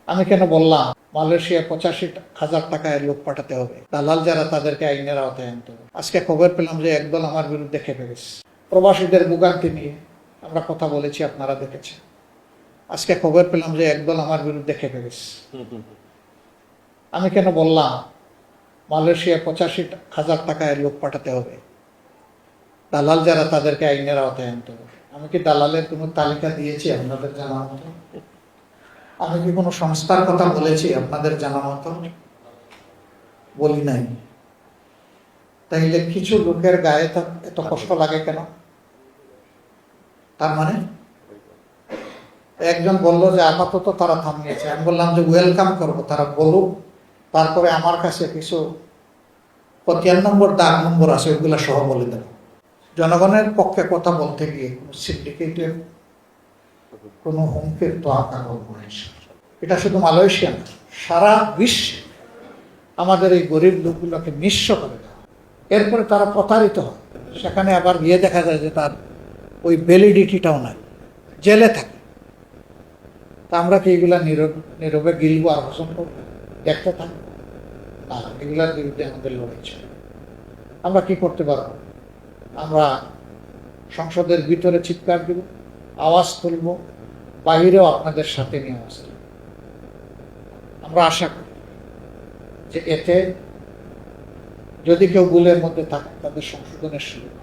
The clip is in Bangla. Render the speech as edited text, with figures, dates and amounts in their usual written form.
আমি কেন বললাম মালয়েশিয়া 85,000 টাকায় লোক পাঠাতে হবে, দালাল যারা তাদেরকে আইনের আওতায় আনতে হবে। আজকে খবর পেলাম যে একদল আমার বিরুদ্ধে খেপে গেছে। প্রবাসীদের ভোগান্তি নিয়ে আমরা কথা বলেছি, আপনারা দেখেছেন। আজকে খবর পেলাম যে একদল আমার বিরুদ্ধে খেপে গেছে। আমি কেন বললাম মালয়েশিয়া 85,000 টাকায় লোক পাঠাতে হবে, দালাল যারা তাদেরকে আইনের আওতায় আনতে হবে। আমি কি দালালের কোনো তালিকা দিয়েছি আপনাদের জানা মতো? আমি কি কোনো সংস্থার কথা বলেছি আপনাদের জানা মতো? বলি নাই। তাইলে কিছু লোকের গায়ে এত কষ্ট লাগে কেন? তার মানে একজন বললো যে আপাতত তারা থামিয়েছে। আমি বললাম যে ওয়েলকাম করবো, তারা বলুক, তারপরে আমার কাছে কিছু 75 নম্বর দাগ নম্বর আছে, ওইগুলা সহ বলে দেব। জনগণের পক্ষে কথা বলতে গিয়ে কোনো সিন্ডিকেটের কোনো হুমকির তো আঁকা করবো না। এটা শুধু মালয়েশিয়া না, সারা বিশ্বে আমাদের এই গরিব লোকগুলোকে নিঃস্ব করে দেওয়া। এরপরে তারা প্রতারিত হয়, সেখানে আবার গিয়ে দেখা যায় যে তার ওই ভ্যালিডিটিটাও নাই, জেলে থাকে। তা আমরা কি এগুলা নীরবে গিলবো আর হজম করবো, দেখতে থাকবো? না, এগুলার বিরুদ্ধে আমাদের লড়াই ছিল। আমরা কি করতে পারবো? আমরা সংসদের ভিতরে চিৎকার দিব, আওয়াজ তুলবো, বাহিরেও আপনাদের সাথে নিয়ে আওয়াজ তুলব। আমরা আশা করি যে এতে যদি কেউ ভুলের মধ্যে থাকে তাদের সংশোধনের সুযোগ